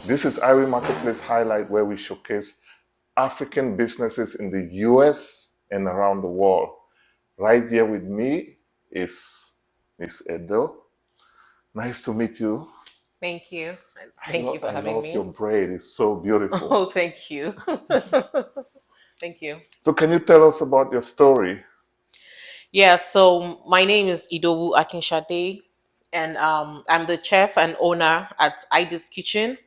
This is Irie Marketplace Highlight, where we showcase African businesses in the US and around the world. Right here with me is Miss Edo. Nice to meet you. Thank you. Thank you for I having love your me. braid. It's so beautiful. Oh, thank you. Thank you. So can you tell us about your story? Yeah, so my name is Idowu Akinsade, and I'm the chef and owner at Ida's Kitchen.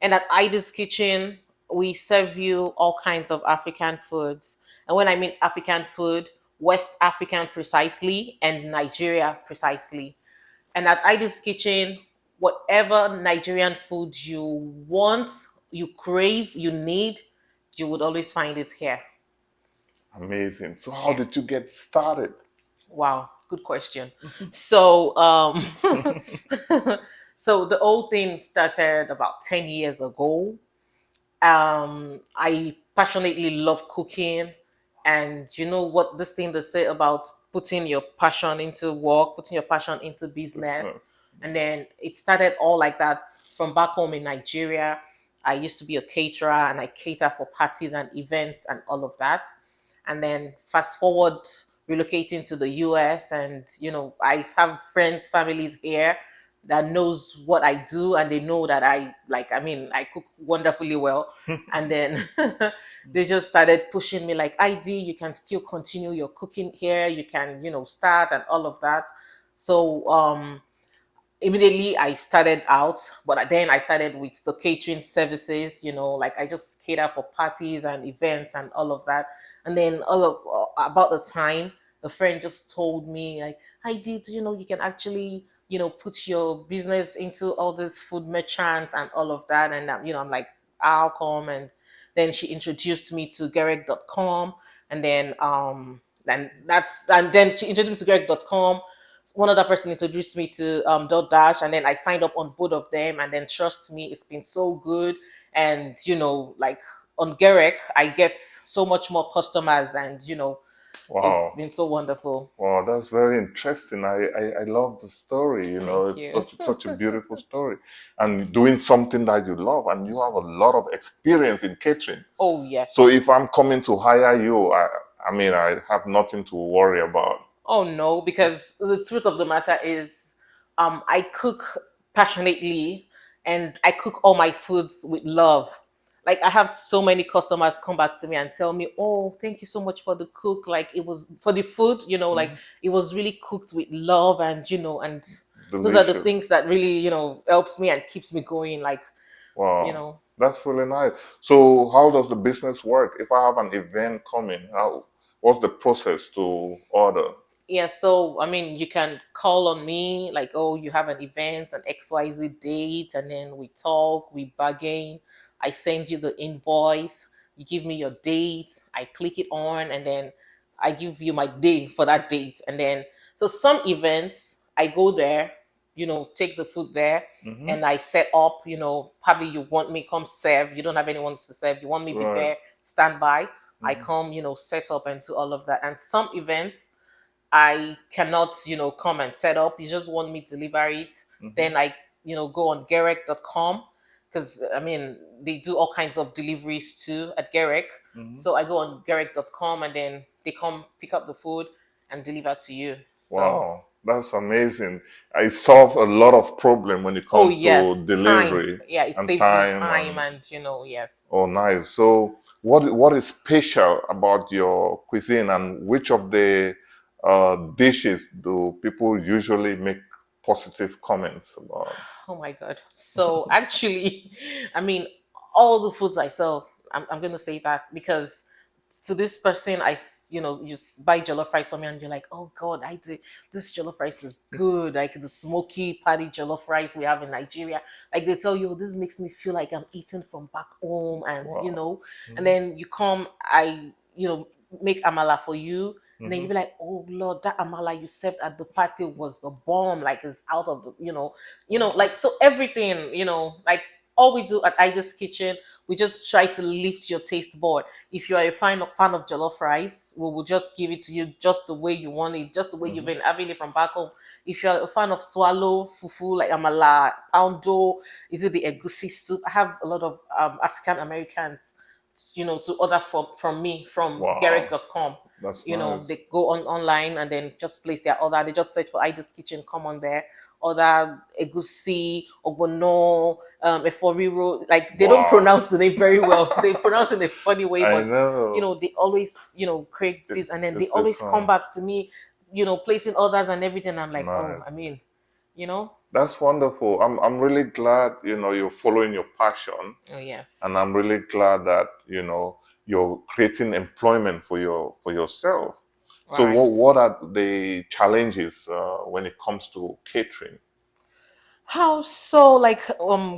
And at Ida's Kitchen, we serve you all kinds of African foods. And when I mean African food, West African precisely, and Nigeria precisely. And at Ida's Kitchen, whatever Nigerian food you want, you crave, you need, you would always find it here. Amazing. So how Yeah. did you get started? Wow. Good question. So, so the whole thing started about 10 years ago. I passionately love cooking, and you know what this thing they say about putting your passion into work, putting your passion into business, Business. and then it started all like that from back home in Nigeria. I used to be a caterer, and I cater for parties and events and all of that. And then fast forward, relocating to the US, and I have friends, families here that knows what I do, and they know that I cook wonderfully well. And then they just started pushing me like, ID, you can still continue your cooking here, you can, start and all of that. So immediately I started out, but then I started with the catering services, like I just cater for parties and events and all of that. And then all of about the time, a friend just told me like, I did, you can actually, put your business into all these food merchants and all of that. And I'm like, how come? And then she introduced me to Gereck.com, and then she introduced me to Gereck.com. One other person introduced me to Doordash, and then I signed up on both of them. And then trust me, it's been so good. And like on Gereck, I get so much more customers, and it's Wow. been so wonderful. Wow, that's very interesting. I love the story. Thank It's you. such a beautiful story. And doing something that you love, and you have a lot of experience in catering. Oh So yes. if I'm coming to hire you, I mean, I have nothing to worry about. Oh no, because the truth of the matter is, I cook passionately, and I cook all my foods with love. Like I have so many customers come back to me and tell me, "Oh, thank you so much for the cook. Like it was for the food, like Mhm. it was really cooked with love, and and those are the Delicious. things that really helps me and keeps me going. Like you Wow, know, that's really nice. So how does the business work? If I have an event coming, what's the process to order? Yeah, so I mean, you can call on me like, oh, you have an event, an XYZ date, and then we talk, we bargain. I send you the invoice, you give me your date, I click it on, and then I give you my day for that date. And then, so some events, I go there, take the food there, Hmm. and I set up, probably you want me come serve, you don't have anyone to serve, you want me be Right. there, stand by. I Hmm. come, set up and do all of that. And some events, I cannot, come and set up. You just want me to deliver it. Hmm. Then I, go on Gereck.com, because I mean they do all kinds of deliveries too at Gereck. Hmm. So I go on Gereck.com, and then they come pick up the food and deliver to you. So Wow, that's amazing. I solve a lot of problem when it oh comes to yes, time. delivery Yeah, it and saves you time time, and and yes. oh nice. So what is special about your cuisine, and which of the dishes do people usually make positive comments about? Oh my god. So actually, I mean, all the foods I sell, I'm gonna say that because to this person, you buy jollof rice from me, and you're like, oh god, this jollof rice is good, like the smoky patty jollof rice we have in Nigeria. Like they tell you, this makes me feel like I'm eating from back home, and Wow. and Hmm. then you come, I make amala for you, and then you Hmm. be like, oh Lord, that amala you served at the party was the bomb. Like it's out of the, like so everything, like all we do at Ida's Kitchen, we just try to lift your taste board. If you are a fan of jollof rice, we will just give it to you just the way you want it, just the way you've been having it from back home. If you're a fan of swallow, fufu, like amala, Ondo, is it the egusi soup? I have a lot of African Americans, to order from me from Wow, Gereck.com. that's They nice. go on online and then just place their order. They just search for Ida's Kitchen, come on there, order egusi, ogbono, eforiro. Like they don't Wow. pronounce the name very well. They pronounce it in a funny way, I but know. they always crave this, It's and then they it's a always come fun. back to me, placing orders and everything. I'm like, oh, Nice. I mean, you know, That's wonderful. I'm really glad, you're following your passion, oh yes, and I'm really glad that, you're creating employment for yourself. So right. what are the challenges when it comes to catering? How so? Like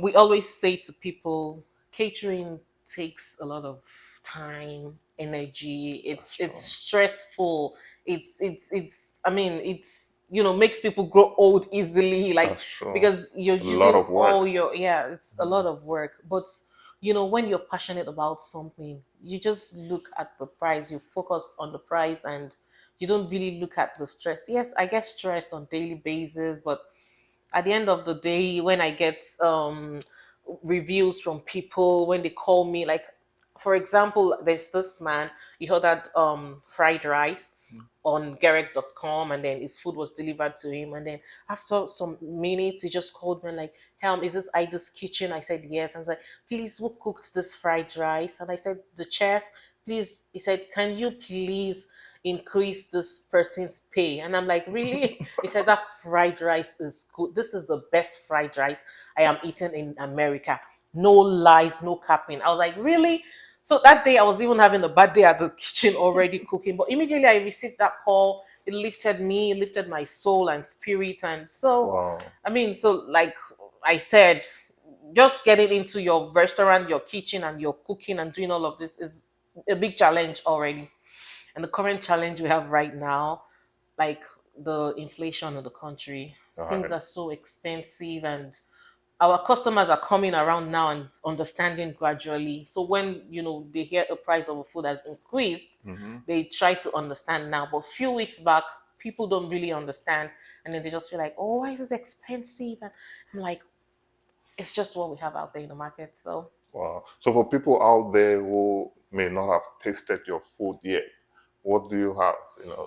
we always say to people, catering takes a lot of time, energy. That's It's true. stressful. It's. I mean, it's makes people grow old easily. Like That's true. because you're A lot using of all work. your It's a lot of work. But when you're passionate about something, you just look at the price. You focus on the price, and you don't really look at the stress. Yes, I get stressed on daily basis, but at the end of the day, when I get reviews from people, when they call me, like for example, there's this man, he ordered fried rice on Gereck.com, and then his food was delivered to him, and then after some minutes he just called me like, Helm, is this Ida's Kitchen? I said yes. And I was like, please, who cooked this fried rice? And I said, the chef. Please, he said, can you please increase this person's pay? And I'm like, really? He said, that fried rice is good. This is the best fried rice I am eating in America. No lies, no capping. I was like, really? So that day I was even having a bad day at the kitchen already cooking. But immediately I received that call, it lifted me, it lifted my soul and spirit. And so, Wow. I mean, so like I said, just getting into your restaurant, your kitchen, and your cooking and doing all of this is a big challenge already. And the current challenge we have right now, like the inflation of the country, All things right. are so expensive, and our customers are coming around now and understanding gradually. So when they hear the price of a food has increased, Mm-hmm. they try to understand now. But a few weeks back, people don't really understand, and then they just feel like, oh, why is this expensive? And I'm like, it's just what we have out there in the market. So Wow. So for people out there who may not have tasted your food yet, what do you have,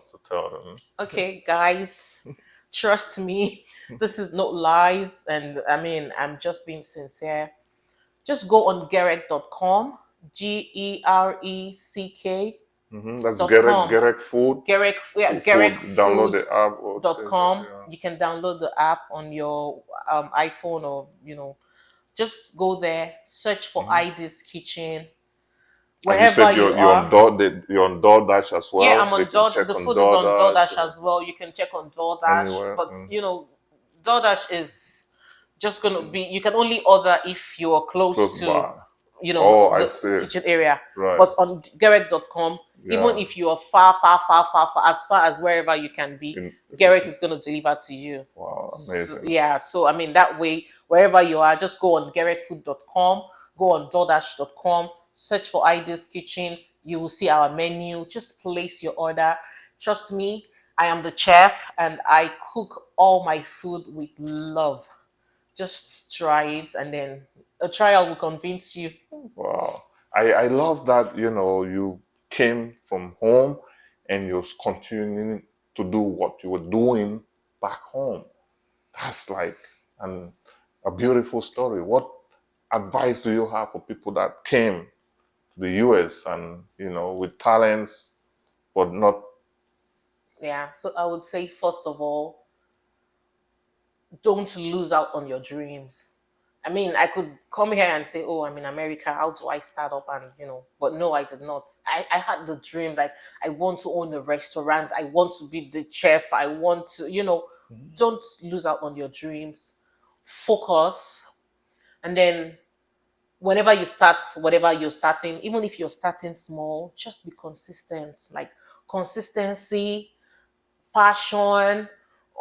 to tell them? okay, guys, trust me, this is not lies, and I mean, I'm just being sincere. Just go on Gereck.com, Gereck That's dot com. Gereck Food. Gereck, yeah, Food. Download the app or take it. GereckFood.com. Yeah. You can download the app on your iPhone, or just go there, search for Mhm. Ida's Kitchen, And you wherever said you you're are. on you're on DoorDash as Yeah, well. I'm They on can Door. check The on food is on DoorDash Doordash as well. You can check on Doordash, anywhere. but Doordash is just gonna be. You can only order if you are close Close to, by. Oh, I the see. kitchen area. Right. But on Gereck.com, even Yeah. if you are far, far, far, far, far, as far as wherever you can be, In, Gereck is gonna deliver to you. wow, So, amazing. yeah, so I mean that way, wherever you are, just go on GereckFood.com, go on DoorDash.com, search for Ida's Kitchen. You will see our menu. Just place your order. Trust me, I am the chef and I cook all my food with love. Just try it, and then a trial will convince you. Wow. I love that, you came from home and you're continuing to do what you were doing back home. That's like an, a beautiful story. What advice do you have for people that came to the US and, with talents, but not. Yeah, so I would say, first of all, don't lose out on your dreams. I mean, I could come here and say, "Oh, I'm in America. How do I start up?" And but no, I did not. I had the dream, like I want to own a restaurant. I want to be the chef. I want to, don't lose out on your dreams. Focus, and then whenever you start, whatever you're starting, even if you're starting small, just be consistent. Like consistency, passion,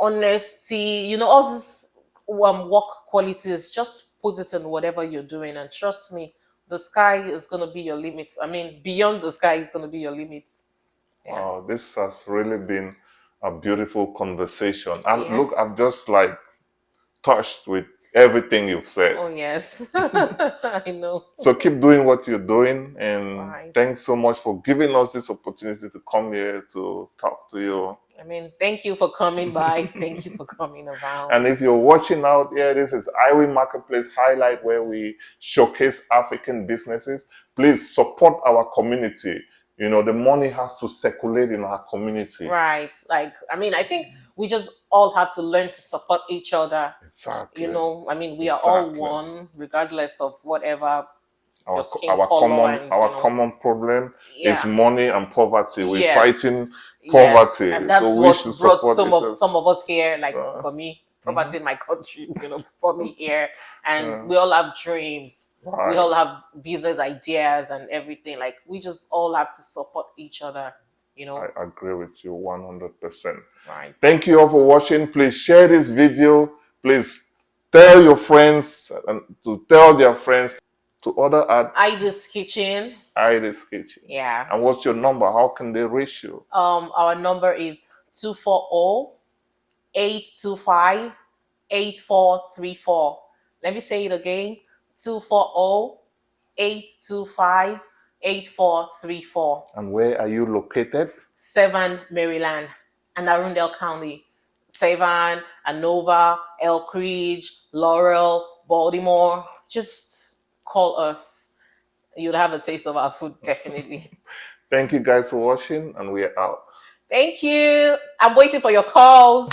honesty, all this. work qualities, just put it in whatever you're doing, and trust me, the sky is going to be your limit. I mean, beyond the sky is going to be your limit. Yeah. This has really been a beautiful conversation. And Yeah. look, I'm just like touched with everything you've said. Oh, yes. I know. So keep doing what you're doing, and Right. thanks so much for giving us this opportunity to come here to talk to you. I mean, thank you for coming by. Thank you for coming around. And if you're watching out here, this is Idowu Marketplace Highlight, where we showcase African businesses. Please support our community. You know, the money has to circulate in our community. Right. Like, I mean, I think we just all have to learn to support each other. Exactly. You know, I mean, we are all one, regardless of whatever. Our Our common problem is money and poverty. We're fighting poverty. Yes. And that's so what brought some of us here. Like for me, poverty in my country, you know, for me here. And we all have dreams. Right. We all have business ideas and everything. Like, we just all have to support each other, you know. I agree with you 100%. Right. Thank you all for watching. Please share this video. Please tell your friends and to tell their friends to order at Idowu's Kitchen. Idowu's Kitchen. Yeah. And what's your number? How can they reach you? Our number is 240-825-8434. Let me say it again. 240-825-8434. And where are you located? 7 Maryland and Arundel County. 7, Anova, Elk Ridge, Laurel, Baltimore. Just call us. You'll have a taste of our food, definitely. Thank you guys for watching, and we are out. Thank you. I'm waiting for your calls.